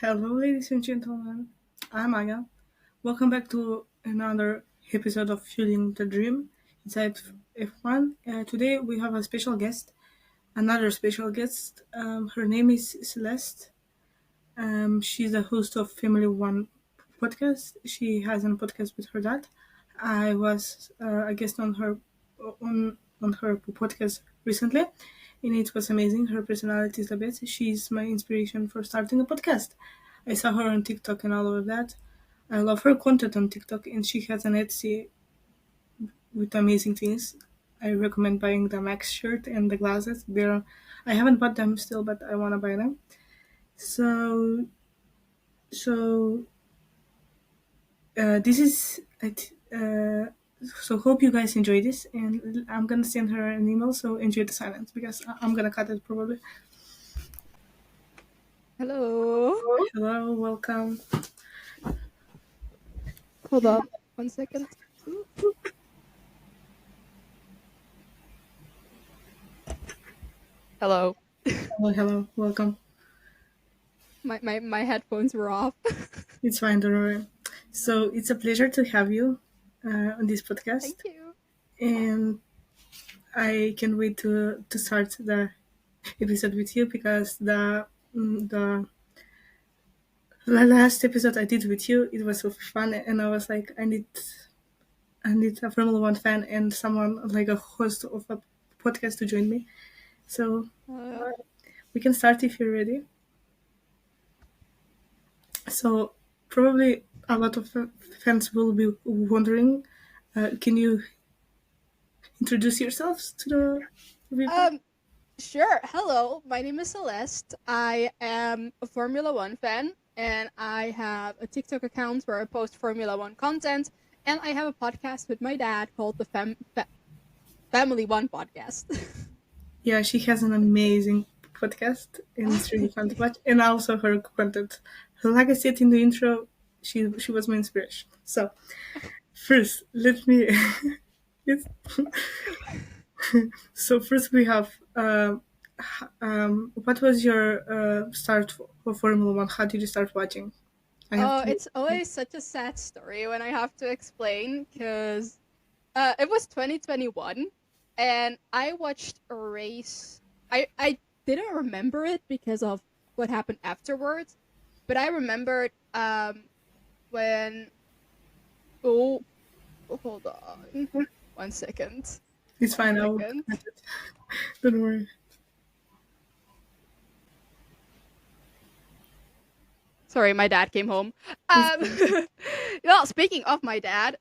Hello, ladies and gentlemen. I'm Aya. Welcome back to another episode of Fueling the Dream inside F1. Today we have a special guest, another special guest. Her name is Celeste. She's the host of Family One podcast. She has a podcast with her dad. I was a guest on her podcast recently, and it was amazing. Her personality is the best. She's my inspiration for starting a podcast. I saw her on TikTok and all of that. I love her content on TikTok, and she has an Etsy with amazing things. I recommend buying the Max shirt and the glasses. I haven't bought them still, but I want to buy them. So so this is so hope you guys enjoy this, and I'm gonna send her an email. So enjoy the silence because I'm gonna cut it probably. Hello. Hello, welcome. Hold up 1 second. Hello. Hello, welcome. My headphones were off. It's fine, don't worry. So it's a pleasure to have you on this Thank podcast, you. and I can't wait to start the episode with you because the last episode I did with you, it was so fun, and I was like, I need a Formula One fan and someone like a host of a podcast to join me. So Uh, we can start if you're ready. So probably a lot of fans will be wondering, can you introduce yourselves to the people? um. Sure. Hello. My name is Celeste. I am a Formula One fan, and I have a TikTok account where I post Formula One content, and I have a podcast with my dad called the Family One podcast. Yeah, she has an amazing podcast, and Oh, it's really thank fun you. to watch. And also her content. Like I said in the intro, she was my inspiration. So first, let me. Yes. So first we have. What was your start for Formula One? How did you start watching? I have Oh, to. it's always such a sad story when I have to explain because it was 2021, and I watched a race. I didn't remember it because of what happened afterwards, but I remembered when oh, hold on 1 second. It's One fine. I will. second. Don't worry. Sorry, my dad came home. It's Um, well, speaking of my dad,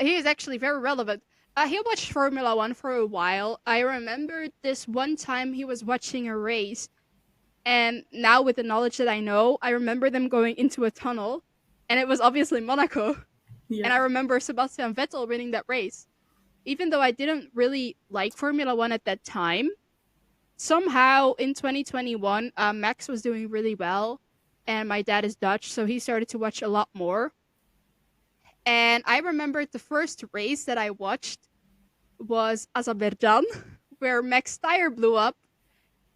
he is actually very relevant. He watched Formula One for a while. I remember this one time he was watching a race, and now with the knowledge that I know, I remember them going into a tunnel, and it was obviously Monaco. And yeah. I remember Sebastian Vettel winning that race. Even though I didn't really like Formula One at that time, somehow in 2021, Max was doing really well, and my dad is Dutch, so he started to watch a lot more. And I remember the first race that I watched was Azerbaijan, where Max tire blew up,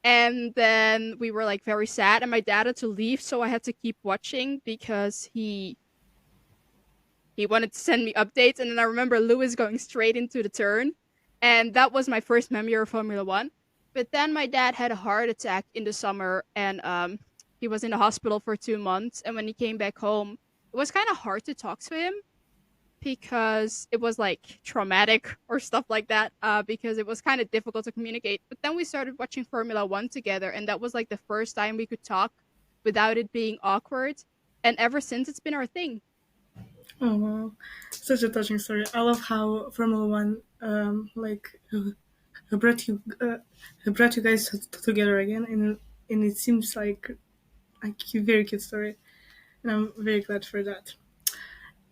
and then we were like very sad, and my dad had to leave, so I had to keep watching because he wanted to send me updates. And then I remember Lewis going straight into the turn, and that was my first memory of Formula One. But then my dad had a heart attack in the summer, and he was in the hospital for 2 months. And when he came back home, it was kind of hard to talk to him because it was like traumatic or stuff like that. Because it was kind of difficult to communicate. But then we started watching Formula One together, and that was like the first time we could talk without it being awkward. And ever since, it's been our thing. Oh wow, such a touching story. I love how Formula One brought you guys together again, and it seems like a very cute story, and I'm very glad for that.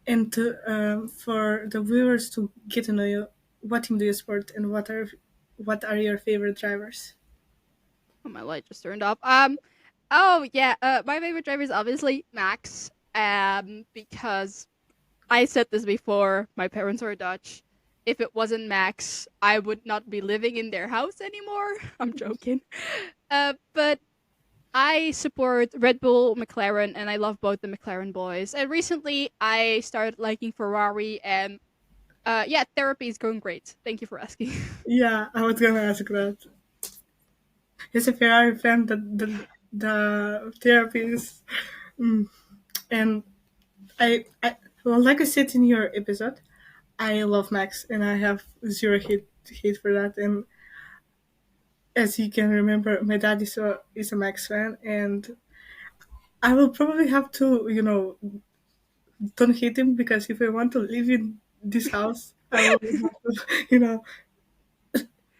And for the viewers to get to know you, what team do you support, and what are your favorite drivers? Oh, my light just turned off. Oh yeah. My favorite driver is obviously Max. Because I said this before. My parents are Dutch. If it wasn't Max, I would not be living in their house anymore. I'm joking. But I support Red Bull, McLaren, and I love both the McLaren boys. And recently, I started liking Ferrari, and yeah, therapy is going great. Thank you for asking. Yeah, I was gonna ask that. As a Ferrari fan, the therapy is, mm, and I well, like I said in your episode, I love Max, and I have zero hate for that. And as you can remember, my dad is a Max fan, and I will probably have to, don't hate him because if I want to live in this house, I will have to,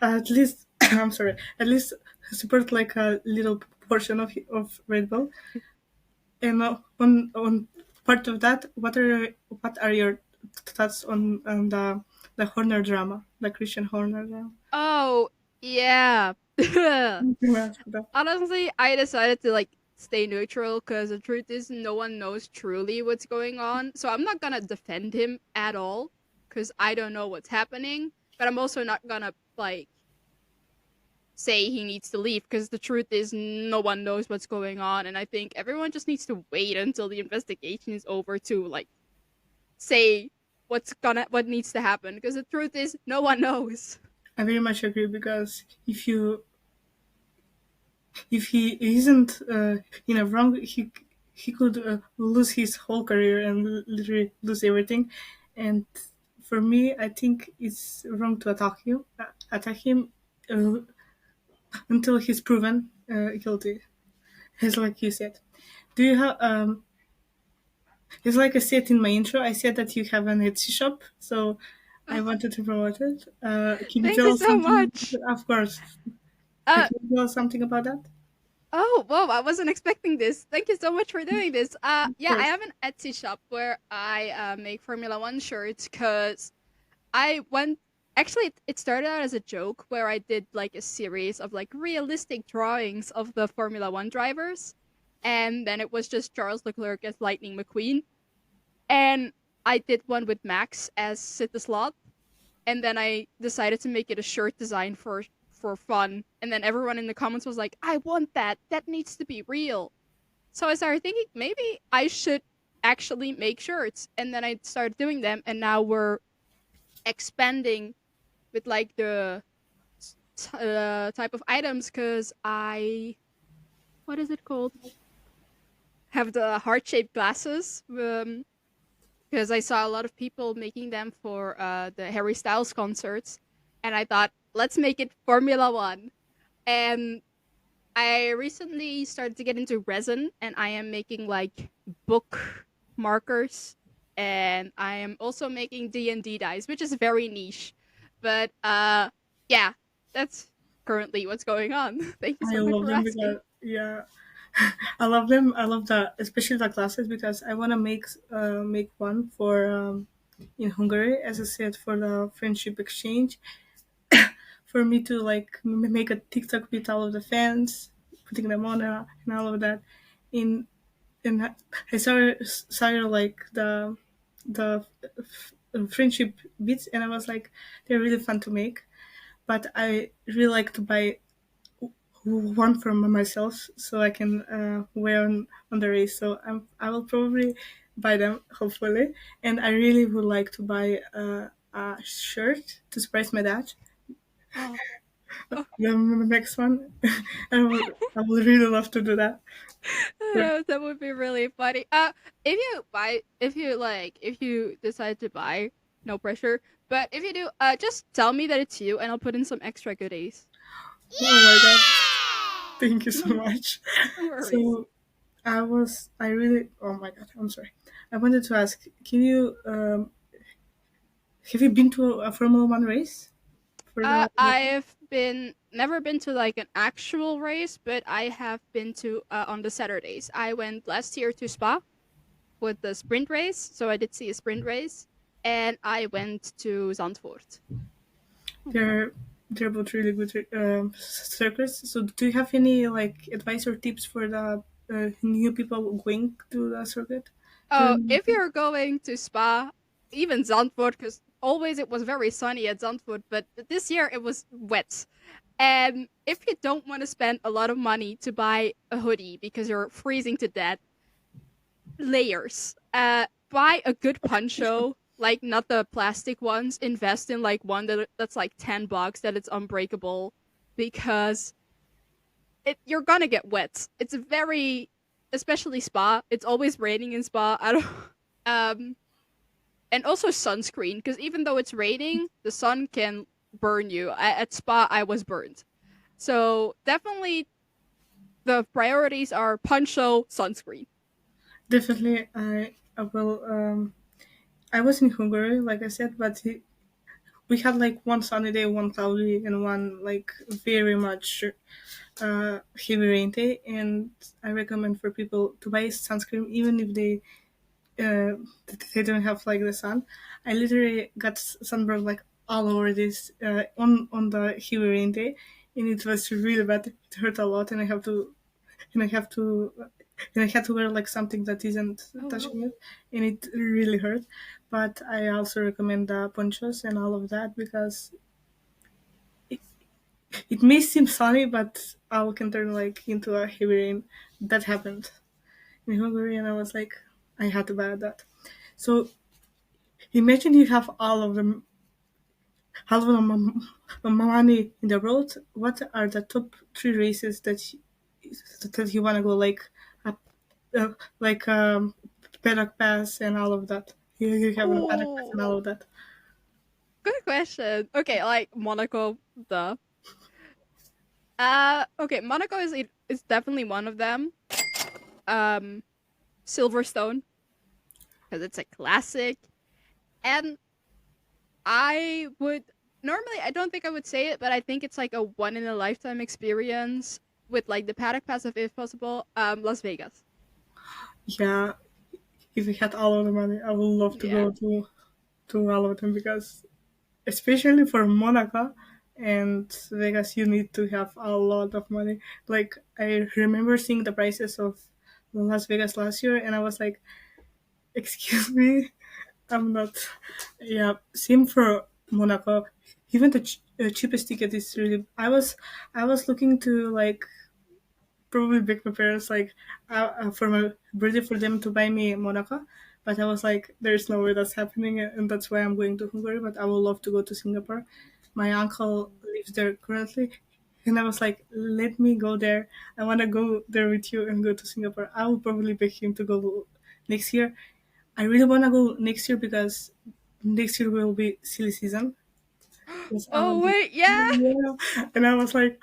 at least I'm sorry, at least support like a little portion of Red Bull. And on part of that, what are your thoughts on the Horner drama, the Christian Horner drama? Oh, yeah. You ask that. Honestly, I decided to like stay neutral because the truth is no one knows truly what's going on. So I'm not gonna defend him at all because I don't know what's happening. But I'm also not gonna like say he needs to leave because the truth is no one knows what's going on, and I think everyone just needs to wait until the investigation is over to like say what needs to happen because the truth is no one knows. I very much agree because if he isn't in a wrong, he could lose his whole career and literally lose everything. And for me, I think it's wrong to attack him uh, until he's proven guilty. As like you said, do you have it's like I said in my intro. I said that you have an Etsy shop, so I wanted to promote it. Can you Thank tell you us so something? much. Of course. Can uh you tell us something about that? oh, whoa, I wasn't expecting this. Thank you so much for doing this. Of Yeah, I course. have an Etsy shop where I make Formula One shirts because I went. Actually, it started out as a joke where I did like a series of like realistic drawings of the Formula One drivers, and then it was just Charles Leclerc as Lightning McQueen, and I did one with Max as Sid the Sloth, and then I decided to make it a shirt design for fun, and then everyone in the comments was like, "I want that. That needs to be real." So I started thinking maybe I should actually make shirts, and then I started doing them, and now we're expanding with like the type of items because I what is it called? Have the heart shaped glasses because I saw a lot of people making them for the Harry Styles concerts, and I thought let's make it Formula One. And I recently started to get into resin, and I am making like book markers, and I am also making D&D dice, which is very niche. But yeah, that's currently what's going on. Thank you I so much love for them asking. because yeah, I love them. I love the especially the classes because I want to make one for in Hungary, as I said, for the friendship exchange. For me to like make a TikTok with all of the fans, putting them on and all of that. In and I saw like the friendship bits, and I was like, they're really fun to make. But I really like to buy one for myself so I can wear on the race. So I will probably buy them hopefully, and I really would like to buy a shirt to surprise my dad. Oh, oh. The next one, I would really love to do that. Yeah. That would be really funny. If you decide to buy, no pressure. But if you do, just tell me that it's you, and I'll put in some extra goodies. Oh my god! Thank you so much. No worries. So I really. Oh my god! I'm sorry. I wanted to ask. Can you have you been to a Formula One race for the I've been never been to like an actual race, but I have been to on the Saturdays. I went last year to Spa with the sprint race, so I did see a sprint race, and I went to Zandvoort. They're they're both really good circuits. So, do you have any like advice or tips for the new people going to the circuit? Oh, To if you're going to Spa, even Zandvoort, because always it was very sunny at Zandvoort, but this year it was wet. And if you don't want to spend a lot of money to buy a hoodie because you're freezing to death, layers. Buy a good poncho, like not the plastic ones. Invest in like one that's like $10 that it's unbreakable, because you're gonna get wet. It's very, especially spa. It's always raining in spa. I don't. Um, and also sunscreen, because even though it's raining, the sun can burn you. At spa, I was burned. So definitely, the priorities are poncho, sunscreen. Definitely, I will. I was in Hungary, like I said, but we had like one sunny day, one cloudy, and one like very much heavy rain day. And I recommend for people to buy sunscreen even if uh, they don't have like the sun. I literally got sunburned like all over this on the heavy rain day, and it was really bad. It hurt a lot, and and I have to and I had to wear like something that isn't Oh no. touching it, and it really hurt. But I also recommend the ponchos and all of that because it, it may seem sunny, but all can turn like into a heavy rain. That happened in Hungary, and I was like, I had to buy that. So imagine you have all of the money in the world. What are the top three races that you want to go uh, like paddock pass and all of that? You have a paddock pass and Oh, all of that. good question. Okay, like Monaco, the okay, Monaco is definitely one of them. Um, Silverstone, because it's a classic, and I would normally I don't think I would say it, but I think it's like a one in a lifetime experience with like the paddock pass if possible. Las Vegas. Yeah, if we had all of the money, I would love to Yeah. go to all of them because especially for Monaco and Vegas, you need to have a lot of money. Like I remember seeing the prices of Las Vegas last year, and I was like, "Excuse me, I'm not." Yeah, same for Monaco. Even the cheapest ticket is really. I was looking to like probably beg my parents like for my birthday for them to buy me Monaco. But I was like, there's no way that's happening, and that's why I'm going to Hungary. But I would love to go to Singapore. My uncle lives there currently, and I was like, let me go there. I want to go there with you and go to Singapore. I will probably beg him to go next year. I really want to go next year because next year will be silly season. Yes, I Oh want to. wait, yeah. Yeah, and I was like,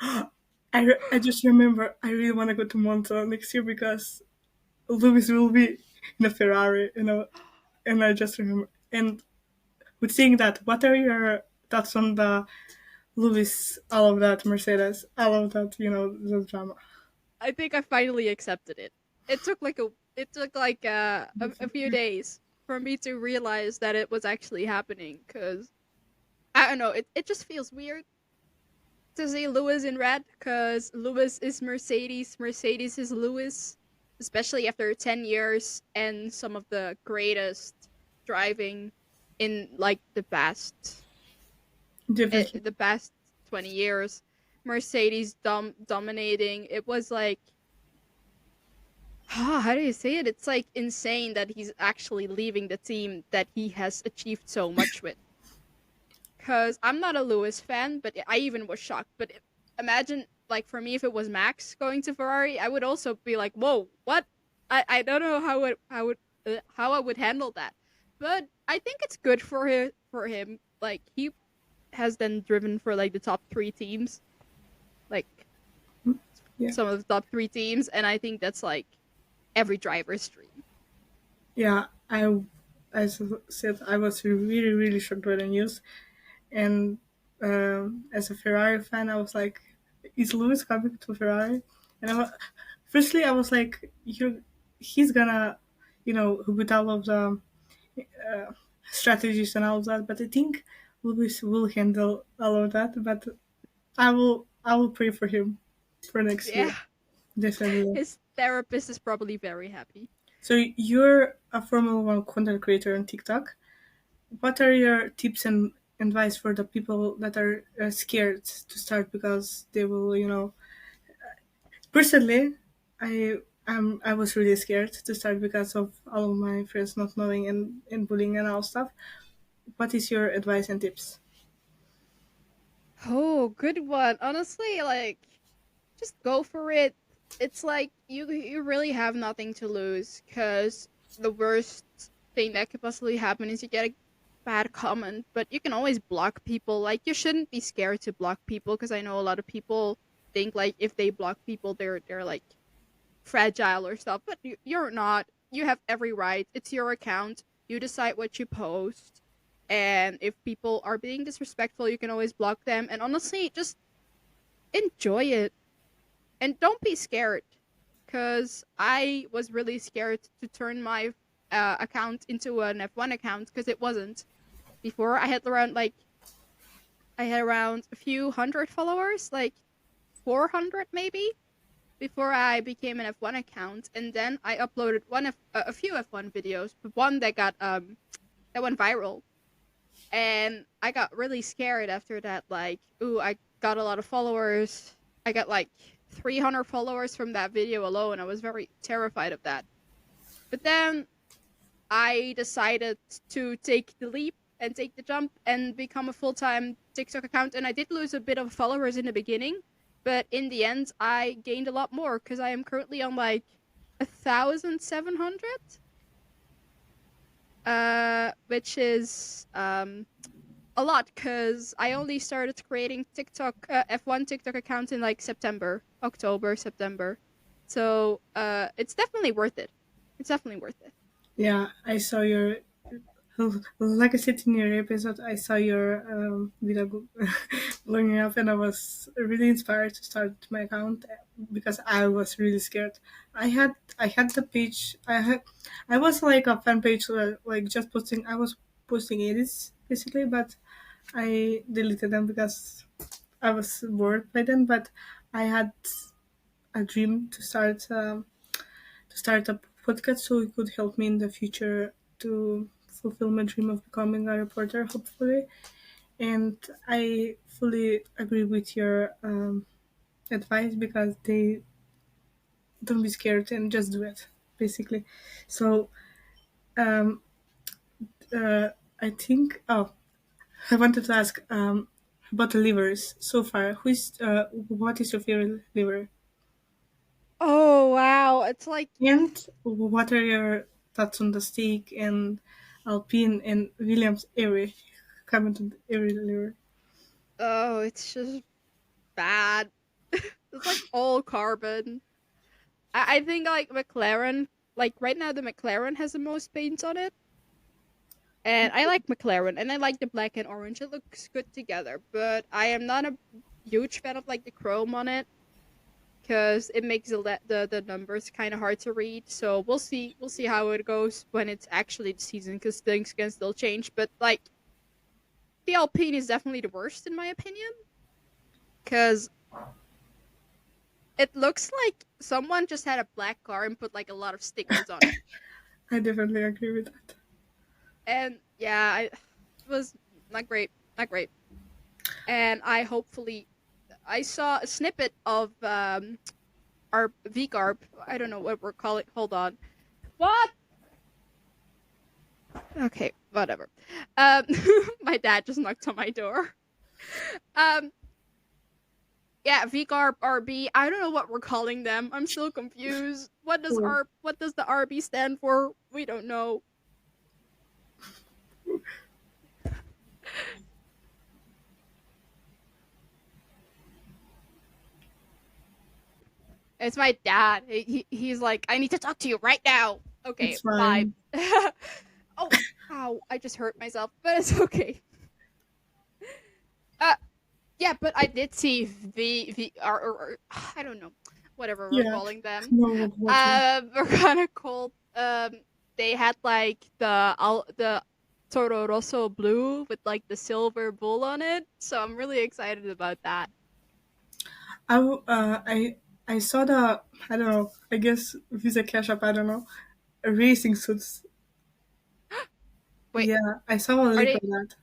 I just remember I really want to go to Monza next year because Lewis will be in a Ferrari, you know, and I just remember. And with saying that, what are your thoughts on the Lewis, all of that, Mercedes, all of that, the drama? I think I finally accepted it. It took like a few days for me to realize that it was actually happening, because I don't know, it just feels weird to see Lewis in red, because Lewis is Mercedes, Mercedes is Lewis, especially after 10 years and some of the greatest driving in like Definitely. the past 20 years. Mercedes dominating. It was like, how do you say it? It's like insane that he's actually leaving the team that he has achieved so much with. Because I'm not a Lewis fan, but I even was shocked. But imagine, like, for me, if it was Max going to Ferrari, I would also be like, whoa, what? I don't know how I would handle that. But I think it's good for him. Like, he has then driven for like the top three teams, like Yeah. some of the top three teams, and I think that's like every driver's dream. Yeah. As I said, I was really, really shocked by the news. And as a Ferrari fan, I was like, "Is Lewis coming to Ferrari?" And firstly, I was like, he's gonna, with all of the uh, strategies and all of that." But I think Lewis will handle all of that. But I will pray for him for next year, Yeah, definitely. his therapist is probably very happy. So you're a Formula One content creator on TikTok. What are your tips and advice for the people that are scared to start because they will, Personally, I was really scared to start because of all of my friends not knowing and bullying and all stuff. What is your advice and tips? Oh, good one. Honestly, like just go for it. It's like you really have nothing to lose because the worst thing that could possibly happen is you get a bad comment, but you can always block people. Like you shouldn't be scared to block people because I know a lot of people think like if they block people they're like fragile or stuff, but you're not. You have every right. It's your account. You decide what you post. And if people are being disrespectful, you can always block them. And honestly, just enjoy it and don't be scared because I was really scared to turn my account into an F1 account because it wasn't. Before I had around a few hundred followers, like 400 maybe, before I became an F1 account, and then I uploaded a few F1 videos, but one that went viral, and I got really scared after that. Like, ooh, I got a lot of followers. I got like 300 followers from that video alone. I was very terrified of that. But then I decided to take the leap and take the jump and become a full-time TikTok account. And I did lose a bit of followers in the beginning, but in the end, I gained a lot more because I am currently on like 1,700, which is a lot because I only started creating F1 TikTok accounts in like October, September. So it's definitely worth it. It's definitely worth it. Yeah, I saw your like I said in your episode, I saw your video going up, and I was really inspired to start my account because I was really scared. I had the page. I was like a fan page, like just posting. I was posting edits basically, but I deleted them because I was bored by them. But I had a dream to start a podcast so it could help me in the future to fulfill my dream of becoming a reporter, hopefully. And I fully agree with your advice because they don't be scared and just do it, basically. So um, I think. Oh, I wanted to ask about the livers so far. What is your favorite liver? Oh wow, it's like And what are your thoughts on the steak and Alpine and Williams Airy? Comment on the Airy liver. oh, it's just bad. It's like all carbon. I think like McLaren, like right now the McLaren has the most paint on it. And I like McLaren and I like the black and orange. It looks good together, but I am not a huge fan of like the chrome on it because it makes the numbers kind of hard to read. So we'll see. We'll see how it goes when it's actually the season because things can still change. But like the Alpine is definitely the worst in my opinion because it looks like someone just had a black car and put like a lot of stickers on it. I definitely agree with that. And yeah, it was not great, not great. And I saw a snippet of our VGARP. I don't know what we're calling. Hold on. What? Okay, whatever. Um, my dad just knocked on my door. Um, yeah, VGARP RB. I don't know what we're calling them. I'm still confused. Oh, What does the RB stand for? We don't know. It's my dad. He's like, I need to talk to you right now. Okay, it's bye. fine. Oh, ow! I just hurt myself, but it's okay. Uh, yeah, but I did see or I don't know, whatever we're Yeah, calling them. no, watching. We're kind of called. They had like the Toro Rosso blue with like the silver bull on it, so I'm really excited about that. I saw the, I don't know, I guess Visa Cash App, I don't know, racing suits. Wait, Yeah, I saw a are leak they? of that.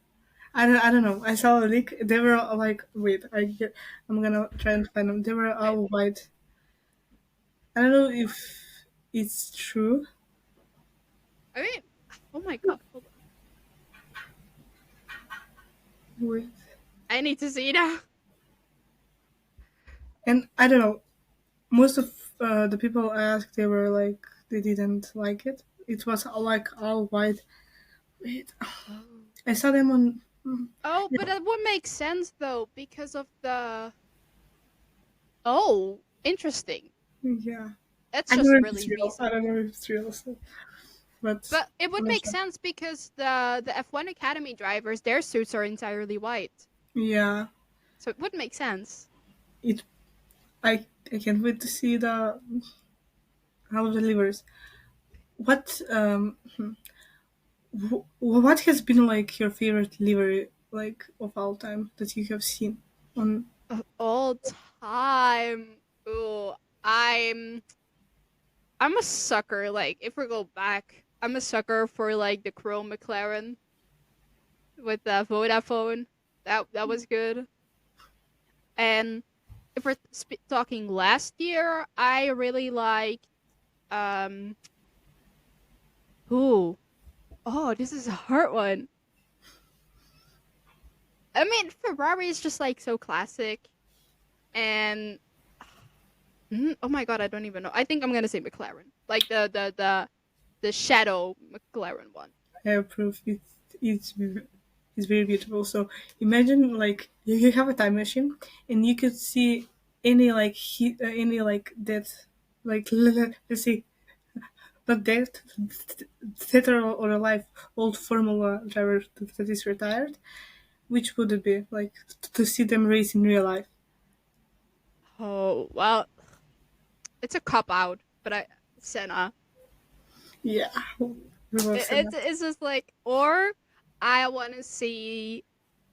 I don't know. I saw a leak. They were all like, wait, I'm gonna try and find them. They were Right. all white. I don't know if it's true. I mean, oh my god, hold on. Wait. I need to see now. And I don't know. Most of the people I asked, they were like, they didn't like it. It was like all white. Wait, Oh. I saw them on. Oh, but that would make sense though because of the. Oh, interesting. Yeah, That's I don't just know if really it's real. I recent. don't know if it's real, but But it would I'm not make sure. sense because the F1 Academy drivers, their suits are entirely white. Yeah, So it would make sense. it. I can't wait to see the how it delivers. What what has been like your favorite livery like of all time that you have seen on? Of all time. Ooh, I'm I'm a sucker. Like if we go back, I'm a sucker for like the Chrome McLaren with the Vodafone. That was good. And if we're talking last year, I really like um. Ooh, oh, this is a hard one. I mean, Ferrari is just like so classic, and oh my god, I don't even know. I think I'm gonna say McLaren, like the Shadow McLaren one. I approve. It's very beautiful. So imagine like you have a time machine and you could see any like any like death, like let's say not death, dead or alive old Formula driver that is retired. Which would it be like to see them race in real life? Oh well, it's a cop out, but I Senna. Yeah, we love Senna. It's just like, or I want to see,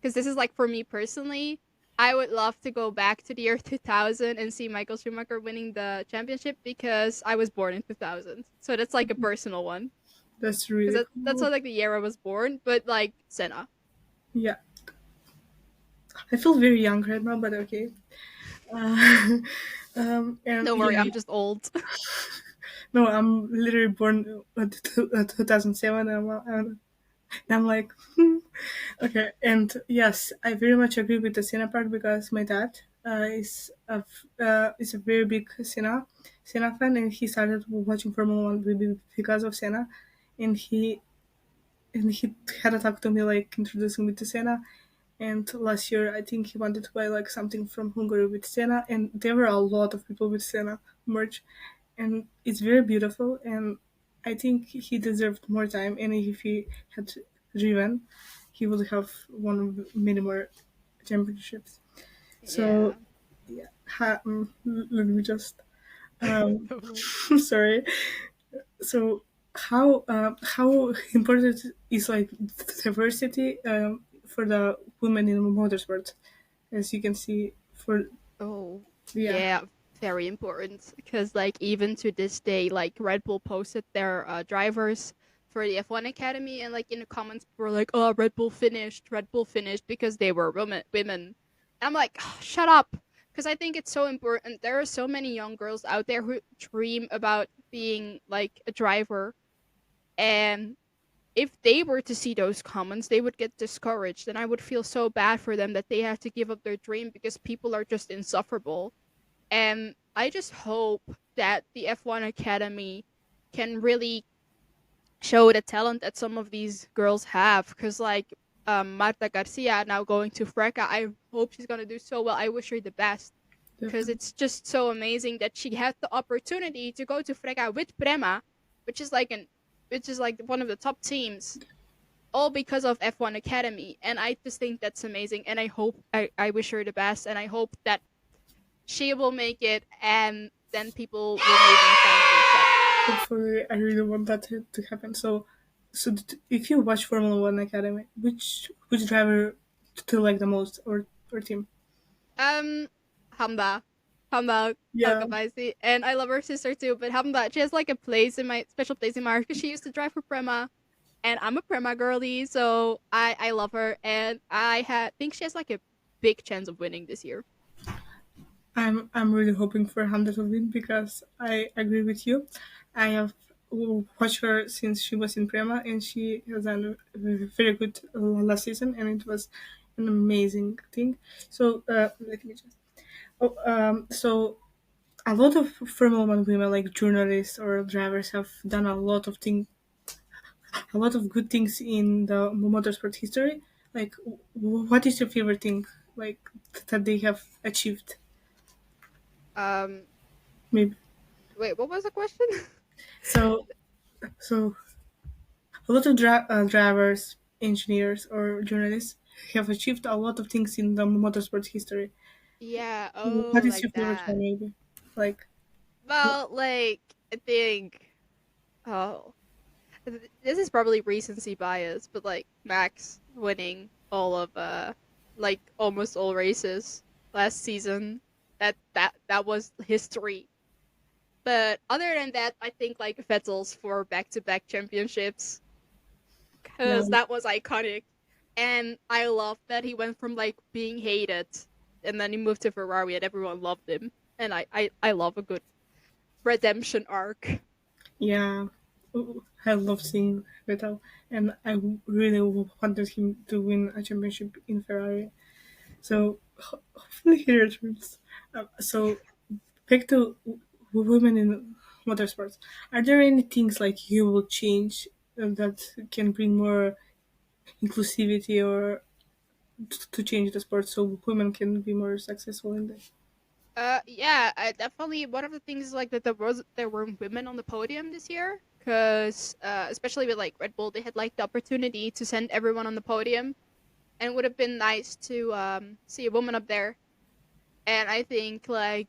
because this is like for me personally. I would love to go back to the year 2000 and see Michael Schumacher winning the championship because I was born in 2000. So that's like a personal one That's because really that's cool. not like the year I was born, but like Senna. Yeah, I feel very young right now, but okay. Uh, and Don't worry, yeah, I'm just old. no, I'm literally born 2007, and I'm like, okay. And yes, I very much agree with the Senna part because my dad is a very big Senna fan, and he started watching Formula One because of Senna, and he had a talk to me like introducing me to Senna. And last year, I think he wanted to buy like something from Hungary with Senna, and there were a lot of people with Senna merch, and it's very beautiful. And I think he deserved more time, and if he had driven, he would have won many more championships. So Yeah. yeah, let me just um, Don't worry. sorry. So how important is like diversity for the women in motorsport? As you can see, for Oh, yeah, yeah, very important because like even to this day, like Red Bull posted their drivers for the F1 Academy, and like in the comments, people were like, "Oh, Red Bull finished because they were women." Women, and I'm like, "Oh, shut up," because I think it's so important. There are so many young girls out there who dream about being like a driver, and if they were to see those comments, they would get discouraged, and I would feel so bad for them that they have to give up their dream because people are just insufferable. And I just hope that the F1 Academy can really show the talent that some of these girls have. Because, like, Marta Garcia now going to Freca, I hope she's going to do so well. I wish her the best. Because definitely. it's just so amazing that she had the opportunity to go to Freca with Prema, which is like an which is like one of the top teams, all because of F1 Academy. And I just think that's amazing. And I wish her the best. And I hope that she will make it, and then people will maybe finally accept. Hopefully, I really want that to happen. So if you watch Formula One Academy, which driver do you like the most, or team? Um, Hamba. Hamba Yeah, Alkabaisi. And I love her sister too, but Hamba, she has like a place in my special place in my heart because she used to drive for Prema. and I'm a Prema girly, so I love her, and think she has like a big chance of winning this year. I'm really hoping for Hamda to win because I agree with you. I have watched her since she was in Prema, and she has done a very good last season, and it was an amazing thing. So let me just. So a lot of Formula One women, like journalists or drivers, have done a lot of good things in the motorsport history. Like, what is your favorite thing, like that they have achieved? Um, Maybe wait, what was the question? so. So a lot of drivers, engineers, or journalists have achieved a lot of things in the motorsport history. Yeah, What oh, is like your favorite one, that. maybe? Like, Well, like I think, oh, this is probably recency bias, but like Max winning all of like almost all races last season, that was history. But other than that, I think like Vettel's for back-to-back championships, yeah, because that was iconic, and I love that he went from like being hated, and then he moved to Ferrari, and everyone loved him, and I love a good redemption arc. yeah. I love seeing Vettel, and I really wanted him to win a championship in Ferrari. So hopefully he returns. So back to women in motorsports. Are there any things like you will change that can bring more inclusivity or to change the sport so women can be more successful in this? Yeah, I definitely one of the things is like that there were women on the podium this year, because especially with like Red Bull, they had like the opportunity to send everyone on the podium, and it would have been nice to see a woman up there. And I think like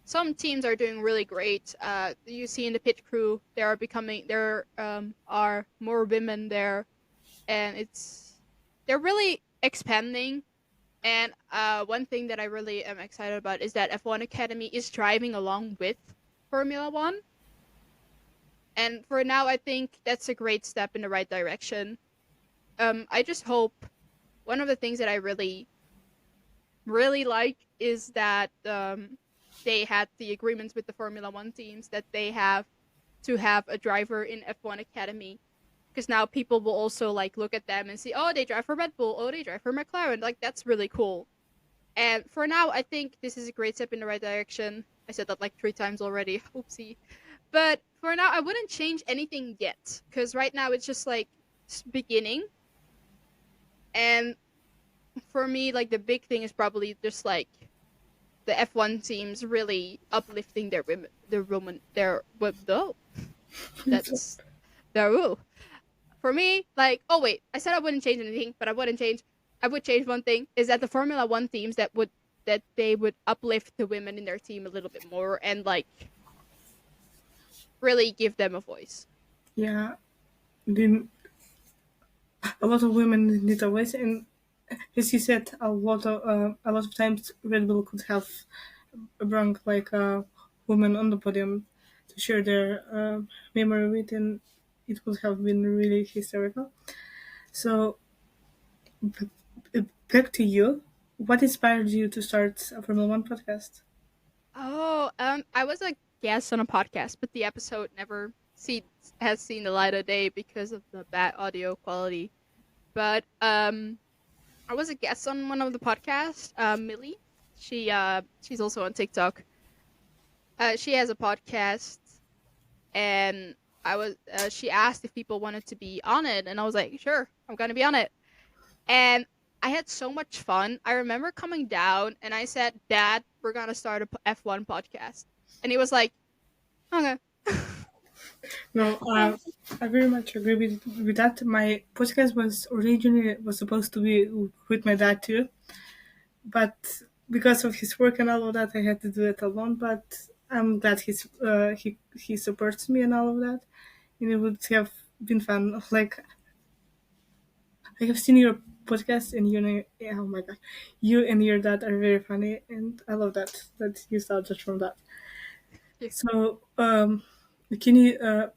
some teams are doing really great. You see in the pit crew, there are more women there, and they're really expanding. And one thing that I really am excited about is that F1 Academy is driving along with Formula One. And for now, I think that's a great step in the right direction. I just hope one of the things that I really like is that they had the agreements with the Formula One teams that they have to have a driver in F1 Academy. Because now people will also like look at them and see, oh, they drive for Red Bull, oh, they drive for McLaren. Like that's really cool. And for now, I think this is a great step in the right direction. I said that like 3 times already. Oopsie. But for now, I wouldn't change anything yet. Because right now, it's just like beginning. And for me, like the big thing is probably just like the F1 teams really uplifting though. So, That's their rule. For me, like, oh wait, I said I wouldn't change anything, but I wouldn't change. I would change one thing is that the Formula One teams that they would uplift the women in their team a little bit more and like really give them a voice. yeah, then a lot of women need a voice, and as you said, a lot of times Red Bull could have brought like a woman on the podium to share their memory with, and it would have been really historical. So back to you. What inspired you to start a Formula One podcast? Oh, I was a guest on a podcast, but the episode never has seen the light of day because of the bad audio quality. But I was a guest on one of the podcasts. Millie, she's also on TikTok. She has a podcast, and she asked if people wanted to be on it, and I was like, sure, I'm gonna be on it. And I had so much fun. I remember coming down and I said, Dad, we're gonna start a F1 podcast, and he was like, okay. No, I very much agree with that. My podcast was originally was supposed to be with my dad too, but because of his work and all of that, I had to do it alone. But I'm glad he supports me and all of that, and it would have been fun. Like I have seen your podcast, and oh my god, you and your dad are very funny, and I love that you started from that. So can you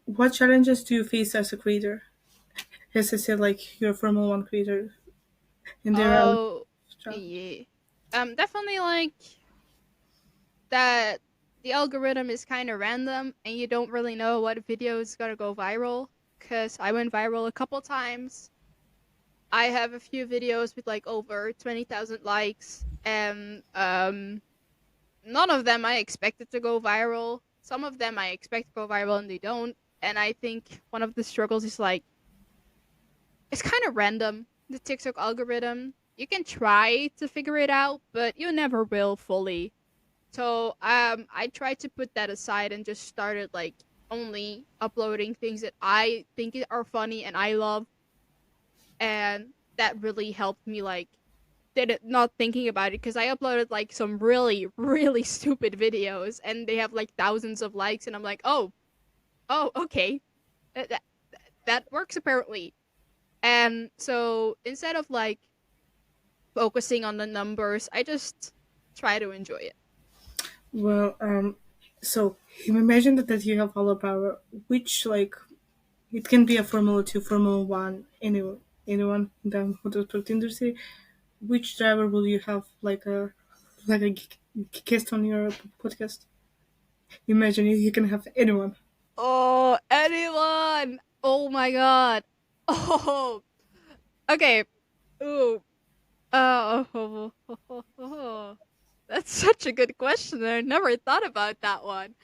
what challenges do you face as a creator? As I said, like you're a Formula One creator, and there are Oh, yeah. Definitely like that the algorithm is kind of random and you don't really know what video is gonna go viral. Cause I went viral a couple times. I have a few videos with like over 20,000 likes, and none of them I expected to go viral. Some of them I expect to go viral and they don't. And I think one of the struggles is like it's kind of random. The TikTok algorithm. You can try to figure it out, but you never will fully. So I tried to put that aside and just started like only uploading things that I think are funny and I love, and that really helped me like did it not thinking about it because I uploaded like some really stupid videos and they have like thousands of likes and I'm like oh okay that that works apparently. And so instead of like focusing on the numbers, I just try to enjoy it. well, so imagine that you have all the power, which like it can be a Formula Two, Formula One, anyone in the motorsport industry. Which driver will you have like a guest on your podcast? Imagine you can have anyone. Oh, anyone! Oh my god! Oh, okay. Ooh. That's such a good question. I never thought about that one.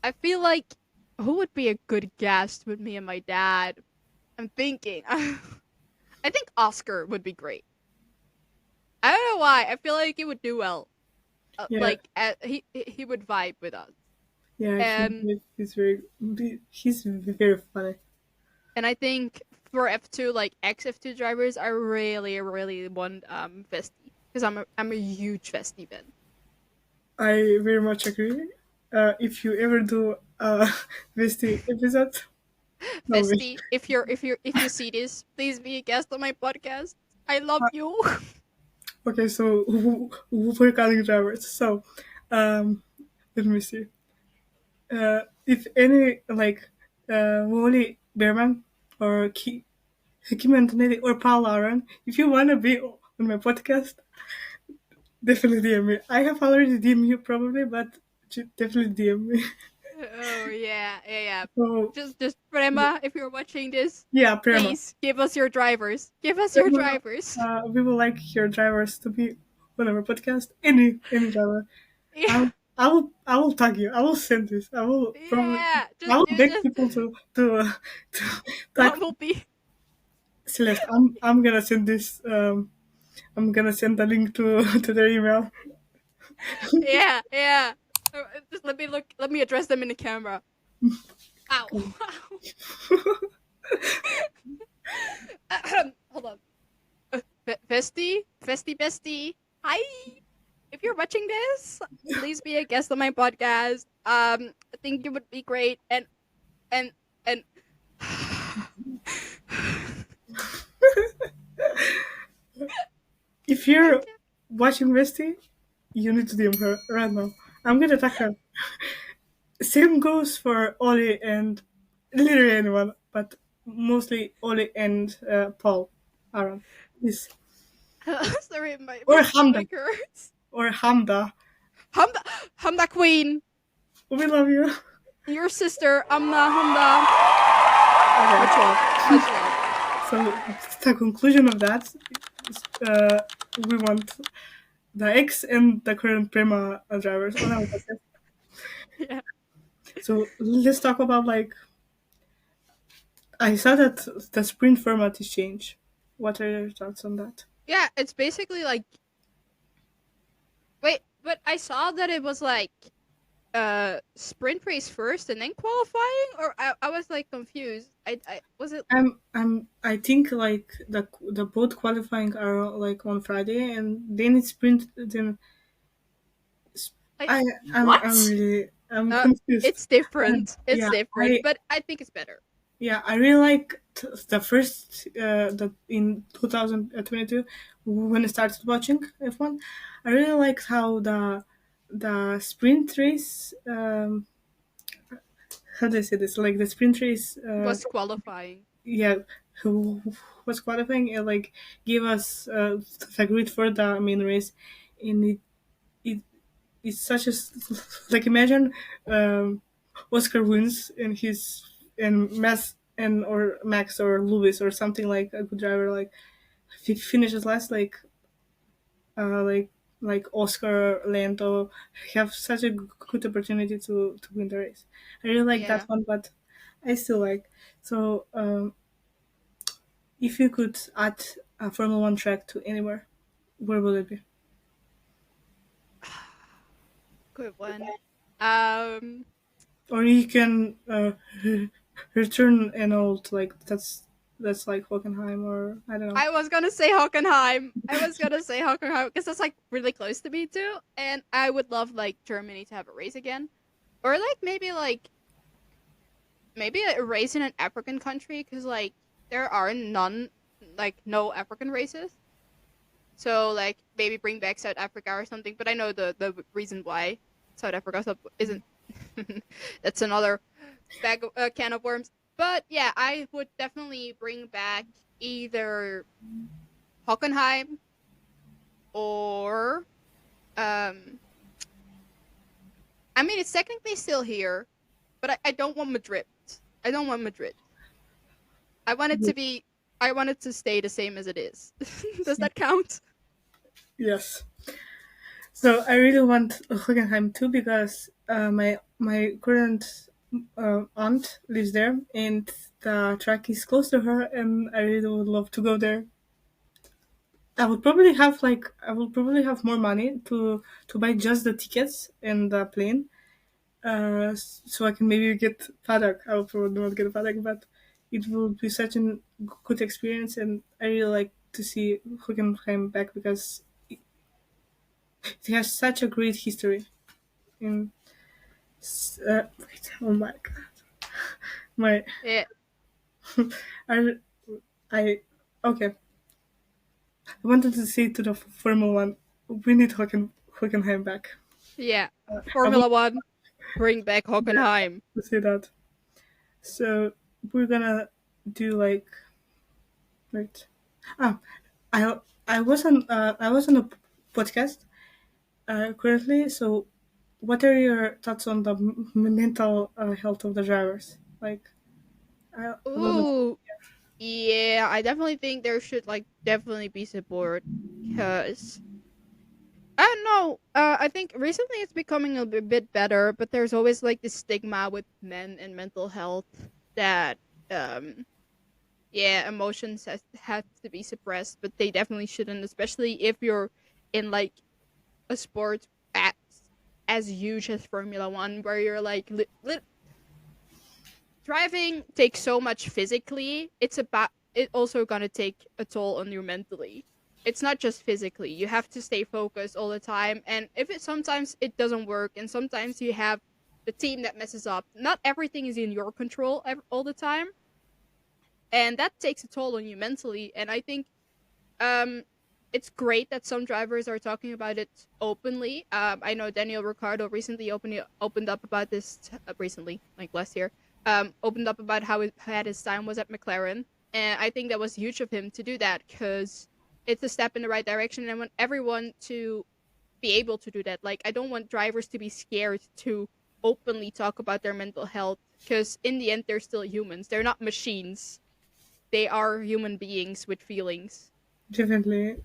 I feel like who would be a good guest with me and my dad? I'm thinking. I think Oscar would be great. I don't know why. I feel like he would do well. Yeah, He would vibe with us. yeah, And he's very funny. I think for F2 like X F2 drivers I really want Vesti because I'm a huge Vesti fan. I very much agree. If you ever do a Vesti episode, no way. Vesti, if you see this, please be a guest on my podcast. I love you. Okay, so we're calling drivers. So, um, let me see. If any like Wally Behrman or Kim Antonetti or Paul Aaron, if you wanna be on my podcast, definitely DM me. I have already DM you probably, but definitely DM me. Oh yeah. So Just Prema, if you're watching this, yeah, Prema. please give us your drivers. Give us your Prema, drivers. we would like your drivers to be on our podcast. Any driver. Yeah, I will tag you. I will send this. I will probably yeah. I will beg Just people to tag Bumblebee. Celeste. I'm gonna send this. I'm gonna send the link to to their email. Yeah. Just let me look. Let me address them in the camera. Ow. Hold on. Vesti. Hi. If you're watching this, please be a guest on my podcast. I think you would be great. And. If I you're can't. watching Misty, you need to DM her right now. I'm gonna tag her. Same goes for Ollie and literally anyone, but mostly Ollie and Paul, Aaron, yes, Sorry, my or stomach Hamda hurts. or Hamda. Hamda, Hamda Queen, We love you. your sister, Amna Hamda. Okay, Much love, much love. so the conclusion of that, uh, we want the ex and the current Prima drivers on our podcast. Yeah. So let's talk about like I saw that the sprint format is changed. What are your thoughts on that? Yeah, it's basically like wait, but I saw that it was like sprint race first and then qualifying, or I was like confused. I was it. I think like the both qualifying are like on Friday and then it's sprint. Then Like I I'm what? really I'm confused. It's different. It's Yeah, different, I but I think it's better. yeah I really like the first the in 2022 when I started watching F1. I really liked how the sprint race how do I say this? Like the sprint race, Was qualifying. yeah, who was qualifying and like gave us the grid for the main race, and it it's such a like imagine Oscar wins and his and Max and or Max or Lewis or something like a good driver like finishes last uh like like Oscar Lando have such a good opportunity to win the race. I really like that Yeah. one, but I still like so if you could add a Formula One track to anywhere, where would it be? Good one. Um, Or you can return an old like that's like Hockenheim or I don't know. I was gonna say Hockenheim. I was gonna say Hockenheim because that's like really close to me too, and I would love like Germany to have a race again, or like maybe a race in an African country because like there are none like no African races. So like maybe bring back South Africa or something. But I know the reason why South Africa isn't. That's another can of worms. But yeah, I would definitely bring back either Hockenheim or um. I mean, it's technically still here, but I don't want Madrid. I don't want Madrid. I want it to be. I want it to stay the same as it is. Does that count? Yes. So I really want Hockenheim too because my current aunt lives there and the track is close to her and I really would love to go there. I would probably have more money to buy just the tickets and the plane. So I can maybe get paddock. I will probably not get a paddock, but it will be such a good experience, and I really like to see Hockenheim back because it has such a great history. In wait, oh my god, my Yeah, I I okay. I wanted to say to the Formula One, we need Hockenheim back. yeah. I would Formula One, bring back Hockenheim. to say that. So we're gonna do like wait. Ah, I I was on a podcast currently. So, what are your thoughts on the mental health of the drivers? Like, what was Ooh, yeah. I definitely think there should like definitely be support because I don't know. I think recently it's becoming a bit better, but there's always like this stigma with men and mental health that um yeah, emotions has to be suppressed, but they definitely shouldn't, especially if you're in like a sport as huge as Formula One, where you're like driving takes so much physically. It's about it also gonna take a toll on you mentally. It's not just physically. You have to stay focused all the time, and if it sometimes it doesn't work, and sometimes you have the team that messes up. Not everything is in your control all the time, and that takes a toll on you mentally. And I think um, it's great that some drivers are talking about it openly. I know Daniel Ricciardo recently opened up about this recently, like last year. Opened up about how bad his time was at McLaren, and I think that was huge of him to do that because it's a step in the right direction. And I want everyone to be able to do that. Like, I don't want drivers to be scared to openly talk about their mental health because in the end, they're still humans. They're not machines. They are human beings with feelings. definitely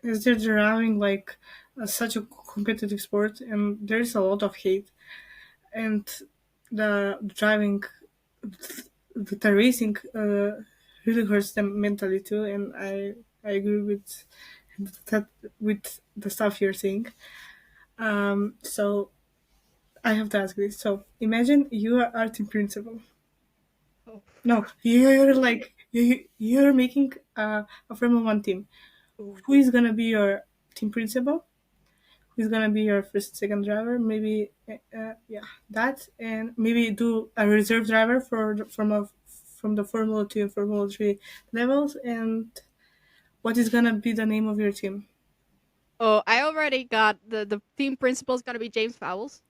is there driving like such a competitive sport, and there is a lot of hate, and the driving, the racing really hurts them mentally too, and I agree with that with the stuff you're saying. So I have to ask this. So imagine you are our team principal. Oh. No, you're like you're making a Formula One team. Ooh. Who is gonna be your team principal? Who's gonna be your first, second driver? Maybe yeah, that, and maybe do a reserve driver from the Formula Two and Formula Three levels. And what is gonna be the name of your team? Oh, I already got the team principal is gonna be James Fowles.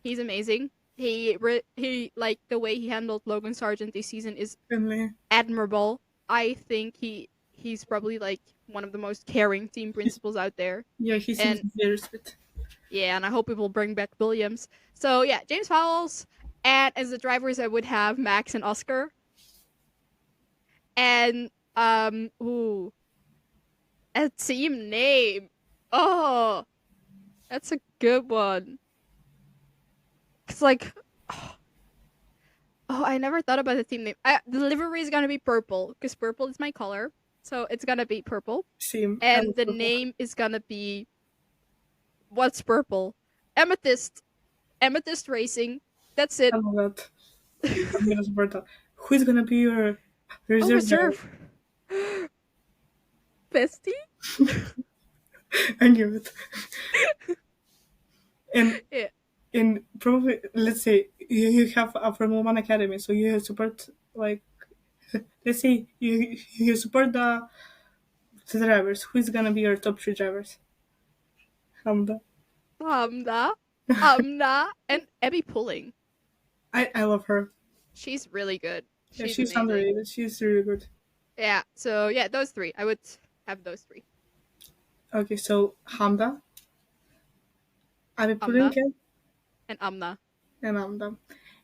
He's amazing. he like the way he handled Logan Sargent this season is Definitely. admirable. I think he's probably like one of the most caring team principals out there. Yeah, he seems And very sweet. yeah, and I hope we will bring back Williams. So yeah, James Fowles, and as the drivers I would have Max and Oscar. And ooh, a team name. Oh, that's a good one. It's like oh, I never thought about the team name. The livery is gonna be purple because purple is my color, so it's gonna be purple. Same. I And love the purple. name is gonna be what's purple? Amethyst. Amethyst Racing. That's I it. love that. I'm gonna support that. Who's gonna be your Oh, reserve driver? reserve. Bestie? I knew it. And Yeah. probably let's say you have a Formula One academy, so you support like let's say you support the drivers. Who's gonna be your top three drivers? Hamda. Amna. Amna. And Abby Pulling. I love her. She's really good. Yeah, She's she's amazing. underrated. She's really good. Yeah. So yeah, those three. I would have those three. Okay, so Hamda, Abi Amna Pulinka, and Amna. and Hamda.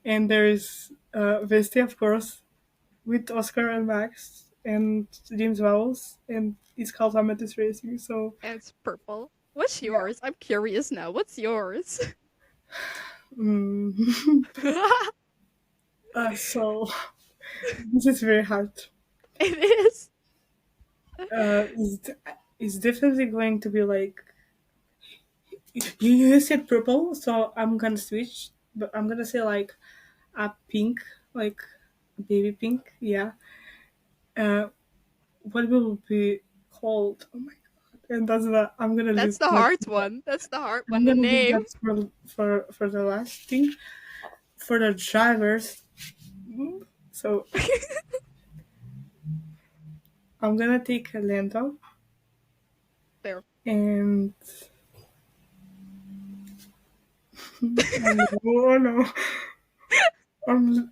And there's Vesti, of course, with Oscar and Max and James Vowles, and it's called Amethyst Racing. So And it's purple. What's yeah. yours? I'm curious now. What's yours? Mm. So this is very hard. It is. It's, it's definitely going to be like you said purple, so I'm gonna switch, but I'm gonna say like a pink, like a baby pink. Yeah. Uh, what will be called? Oh my god! And that's the I'm gonna That's leave the that. hard one. That's the hard I'm one. The gonna leave name. that for the last thing for the drivers. So I'm gonna take a Lando There. and oh no,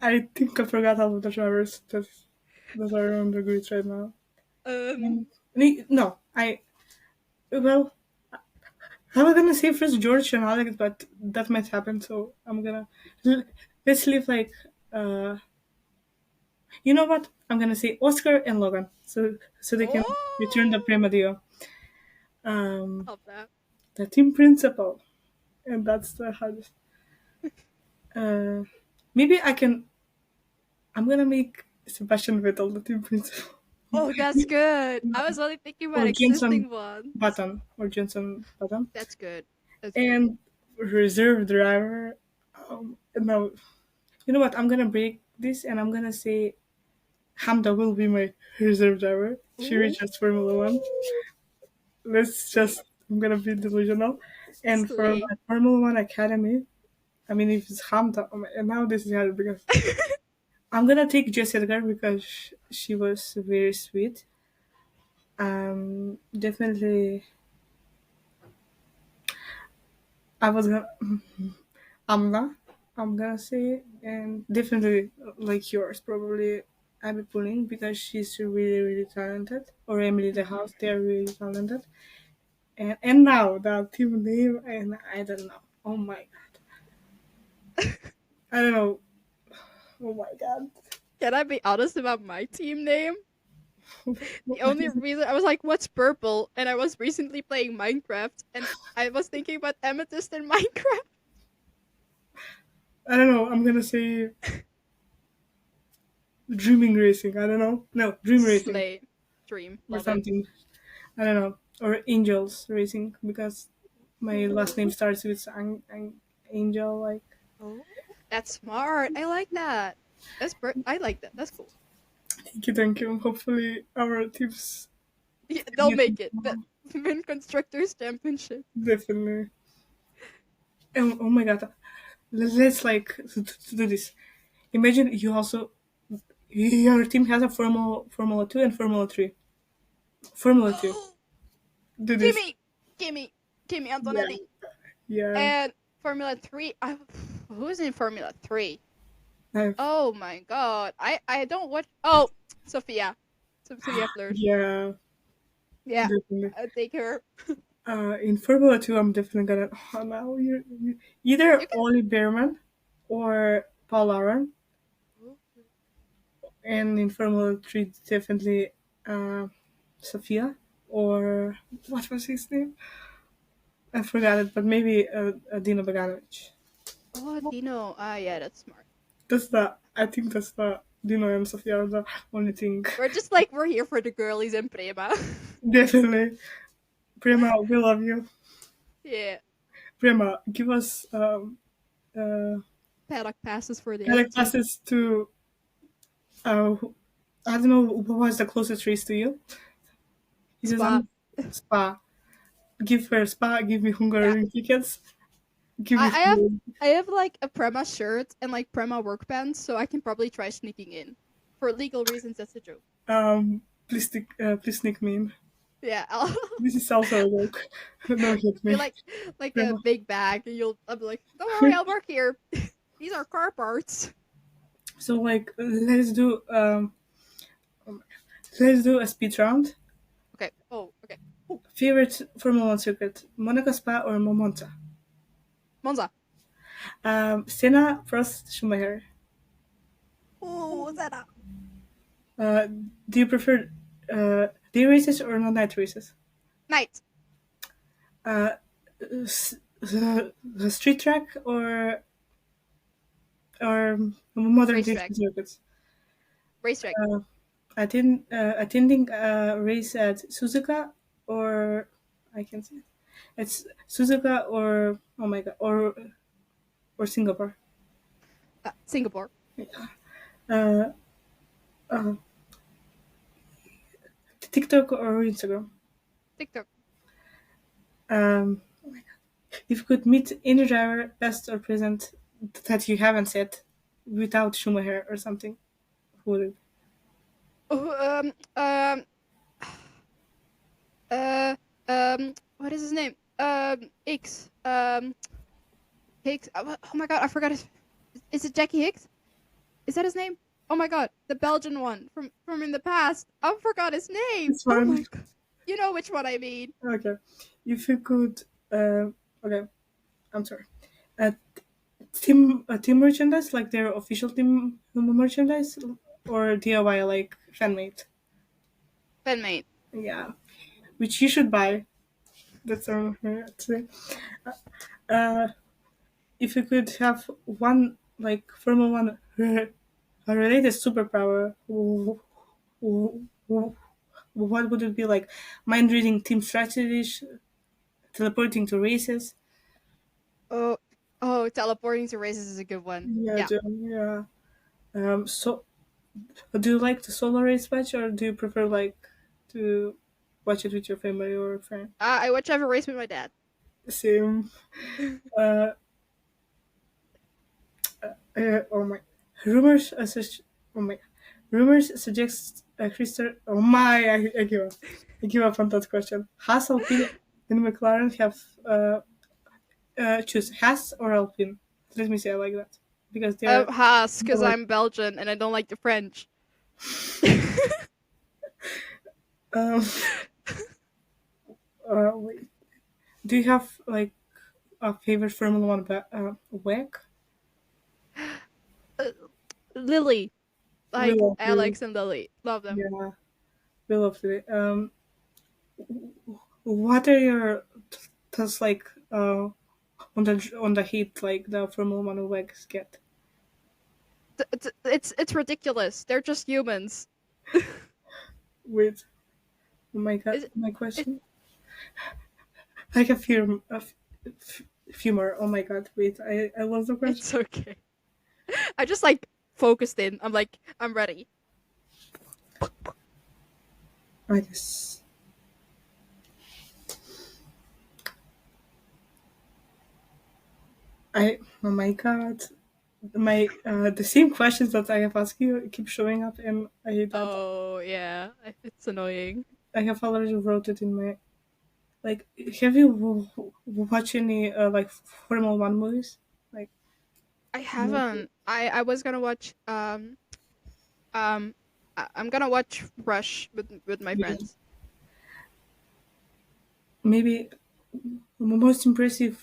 I think I forgot all of the drivers that are on the grid right now. Um. And, no, well, I was gonna say first George and Alex, but that might happen, so I'm gonna let's leave like you know what? I'm gonna say Oscar and Logan, so they can return the Oh. Premadio. Um, Love that. the team principal, and that's the hardest. Uh, maybe I can. I'm gonna make Sebastian Vettel the team principal, Oh, that's good. I was only thinking about or Jenson existing ones. Button, or Jenson Button, That's good. That's good. and reserve driver. No, you know what? I'm gonna break this, and I'm gonna say Hamda will be my reserve driver. She Ooh. reaches Formula One. Let's just, I'm gonna be delusional. And for Slay. my Formula One Academy, I mean, if it's Hamda, oh my, and now this is hard because I'm gonna take Jess Edgar because she was very sweet. Definitely, I was gonna, Amna, I'm gonna say, and definitely like yours, probably Abby Pulling because she's really, really talented. Or Emily the Mhm. House, they're really talented. And now the team name, and I don't know. Oh my god, I don't know. Oh my god. Can I be honest about my team name? The What only is it? reason I was like, "What's purple?" and I was recently playing Minecraft, and I was thinking about amethyst in Minecraft. I don't know. I'm gonna say Dreaming Racing. I don't know. No, Dream Racing Slay, dream, or love it. something. I don't know. Or Angels Racing because my last name Ooh. starts with Angel. Like, Oh, that's smart. I like that. I like that. That's cool. thank you, thank you. Hopefully, our teams Yeah, they'll get make it. The win constructors championship. definitely. Oh my god. Let's like to do this. Imagine you also your team has a Formula 2 and Formula 3. Formula 2. Oh, Do this. gimme, gimme, gimme, Yeah. Antonetti. Yeah. And Formula 3, Who's in Formula 3? I've, Oh my god. I don't watch. Oh, Sophia. Sophia Fleurs. yeah, Yeah, definitely. I'll take her. In Formula 2, I'm definitely gonna. Oh, now you either You can. Ollie Behrman or Paul Aron. And in Formula 3, definitely uh, Sofia. Or what was his name? I forgot it, but maybe Dino Beganovic. Oh, Dino. Ah, yeah, that's smart. I think that's the Dino and Sofia are the only thing. We're just like we're here for the girlies and Prema. Definitely. Prima, we love you. Yeah. Prima, give us uh, Paddock passes for the Alec F2. passes to, uh, I don't know what was the closest race to you. He says, Spa. I'm Spa. Give her Spa, give me Yeah. Hungarian tickets, give I, me I have food. I have like a Prema shirt and like Prema work pants, so I can probably try sneaking in. For legal reasons, that's a joke. Please sneak me in. Yeah, I'll This is also a joke. Don't hit be me. like a Prima. big bag, and I'll be like, don't worry, I'll work here. These are car parts. So like let's do a speed round. Okay. Oh, okay. Favorite Formula One circuit: Monaco, Spa, or Monza? Monza. Senna, Prost, Schumacher. Oh, what's that? Uh, do you prefer day races or night races? Night. Uh, the street track or modern day Racetrack. circuits? Racetrack. Uh, attending a race at Suzuka or I can say it's Suzuka or oh my god or Singapore. Singapore. Uh, uh, TikTok or Instagram. TikTok. If you could meet any driver, past or present, that you haven't said, without Schumacher or something, who would it? Oh, what is his name? X. Hicks. Oh my god, I forgot his. Is it Jackie Hicks? Is that his name? Oh my god, the Belgian one from in the past. I forgot his name. It's Oh fine. my god, you know which one I mean. Okay. If you could, okay, I'm sorry. Uh, team merchandise, like their official team merchandise, or DIY, like fan made. Fanmate. Yeah, which you should buy. That's all I have to say. Uh, if you could have one like Formula One a related superpower, what would it be like? Mind reading team strategies, teleporting to races. Oh, oh, teleporting to races is a good one. Yeah, Yeah. yeah. So do you like the solo race match, or do you prefer like to watch it with your family or friend? I watch every race with my dad. Same. Uh, oh my. Rumors assist. Oh my. Rumors suggest Christopher. Oh my! I give up. I give up on that question. Has Alpine and McLaren have choose Has or Alpine? Let me say it like that because they're Haas, because like I'm Belgian and I don't like the French. um. Wait. Do you have like a favorite Formula One wag? Uh, Lily, We like love you. Alex and Lily, love them. Yeah, we love you. What are your thoughts like on the heat like the Formula One wags get? It's ridiculous. They're just humans. With oh my god, Is my it? question. Like few more. Oh my god, wait, I love the question. It's okay. I just like focused in. I'm like, I'm ready. I guess oh my god. My the same questions that I have asked you keep showing up and I hate that. Oh yeah, it's annoying. I have already wrote it in my like. Have you watched any like Formula One movies? Like I haven't. I was gonna watch um I'm gonna watch Rush with my Yeah. friends. Maybe most impressive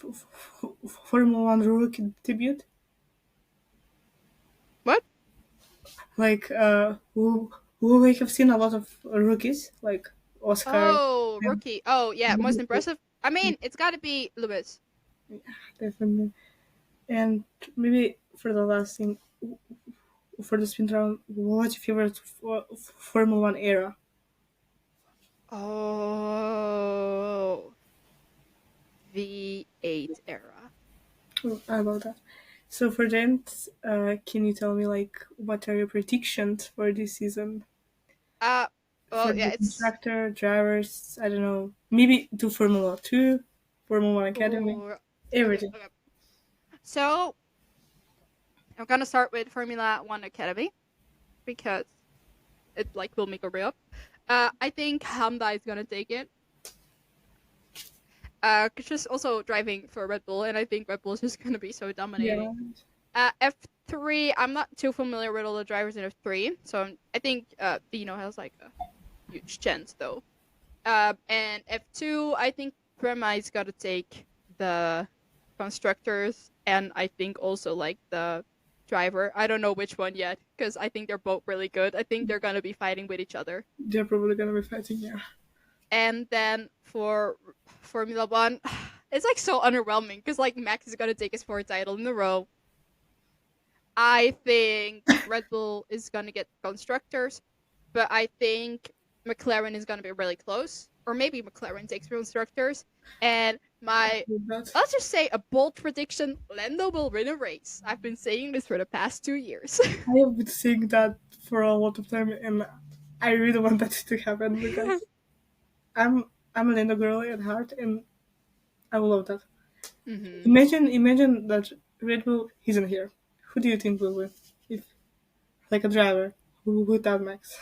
Formula One rookie debut. What? Like we have seen a lot of rookies like Oscar. Oh, And rookie. Oh yeah, most impressive. I mean, it's got to be Lewis. definitely. And maybe for the last thing, for the spin round, what's your favorite Formula One era? Oh, V8 era. Oh, I love that. So for that, can you tell me like what are your predictions for this season Uh, for well, yeah, the it's. constructor drivers? I don't know. Maybe to Formula Two, Formula One Academy, Oh, okay, everything. okay. So I'm gonna start with Formula One Academy because it like will make or break up. I think Hamda is gonna take it. 'Cause she's also driving for Red Bull, and I think Red Bull is just gonna be so dominating. Yeah, F3, I'm not too familiar with all the drivers in F3, so I think Dino has like a huge chance though. And F2, I think Prema is gotta take the constructors, and I think also like the driver. I don't know which one yet, because I think they're both really good. I think they're gonna be fighting with each other. they're probably gonna be fighting. Yeah, And then for Formula One, it's like so underwhelming because like Max is gonna take his fourth title in a row. I think Red Bull is gonna get constructors, but I think McLaren is gonna be really close, or maybe McLaren takes constructors. And my with that. let's just say a bold prediction: Lando will win a race. I've been saying this for the past 2 years. I have been saying that for a lot of time, and I really want that to happen because I'm I'm a Lando girl at heart, and I will love that. hmm Imagine that Red Bull isn't here. Who do you think will win? If like a driver who without Max,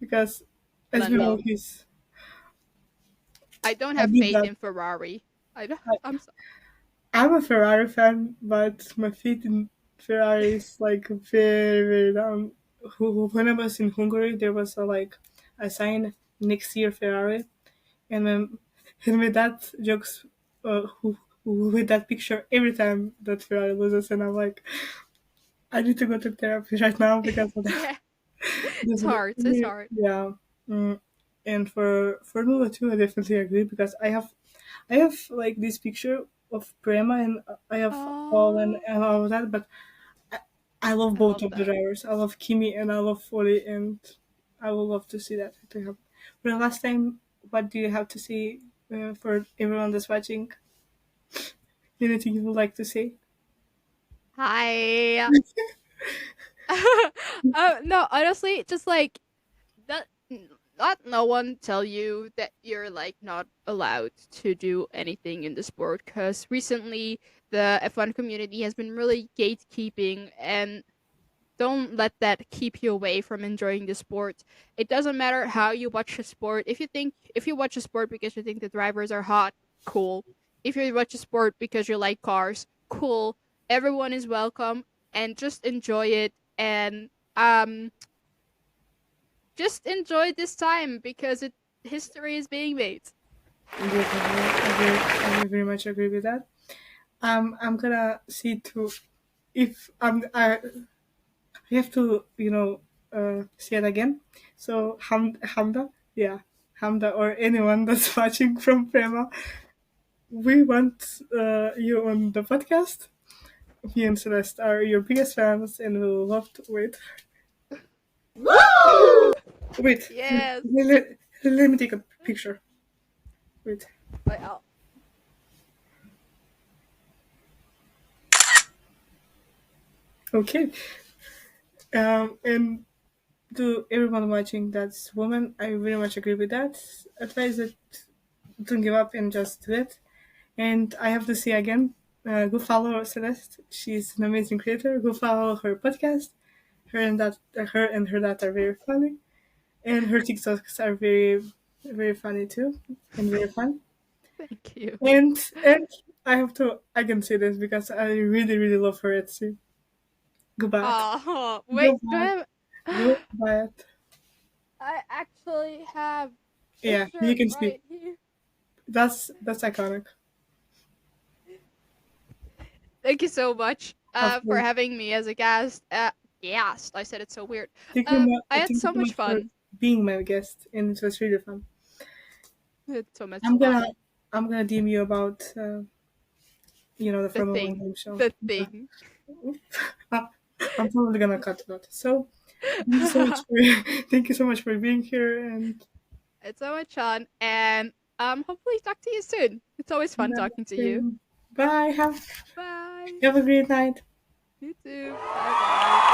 because as we know Lando. he's I don't I have did faith that. in Ferrari. I don't, I, I'm so, I'm a Ferrari fan, but my faith in Ferrari is like very very down. When I was in Hungary, there was a like a sign next year Ferrari, and when and with that jokes, with that picture every time that Ferrari loses, and I'm like, I need to go to therapy right now because of that. yeah. It's hard. It's hard. Yeah. Mm. And for Formula Two, I definitely agree because I have like this picture of Prema and I have Paul Oh, and all of that, but I, I love I both love of the them. drivers. I love Kimi and I love Foley, and I would love to see that to happen. For the last time, what do you have to say for everyone that's watching? Anything you would like to say? Hi. No, honestly, just like that. Not no one tell you that you're like not allowed to do anything in the sport. Because recently the F1 community has been really gatekeeping, and don't let that keep you away from enjoying the sport. It doesn't matter how you watch a sport. If you watch a sport because you think the drivers are hot, cool. If you watch a sport because you like cars, cool. Everyone is welcome, and just enjoy it, and just enjoy this time because it history is being made. I very much agree with that. I'm gonna see to if I have to, say it again. So Hamda, yeah, Hamda, or anyone that's watching from Prema, we want you on the podcast. Me and Celeste are your biggest fans, and we will love to wait. Woo! Wait, Yes. let me take a picture. Wait. Like, oh, Okay. And to everyone watching that's woman, I very much agree with that. Advise that don't give up and just do it. And I have to say again, go follow Celeste. She's an amazing creator. Go follow her podcast. Her and her dad are very funny, and her TikToks are very, very funny too, and very fun. thank you. And I have to. I can say this because I really, really love her Etsy. Go buy it. Oh, wait, Go do I buy it. have? Go buy it. I actually have a Yeah, you shirt can see. right here. That's iconic. Thank you so much Of for course. having me as a guest. Guest. I said it so weird. I had Thank you so so much much for fun. being my guest, and it was really fun. I had so much I'm gonna fun. I'm gonna DM you about the The Formula One thing. game show. The thing. Uh, I'm probably gonna cut that. So thank you so much for thank you so much for being here, and It's so much fun, and hopefully talk to you soon. It's always fun yeah, talking to you. same. Bye. Bye. Have a great night. You too. Bye bye.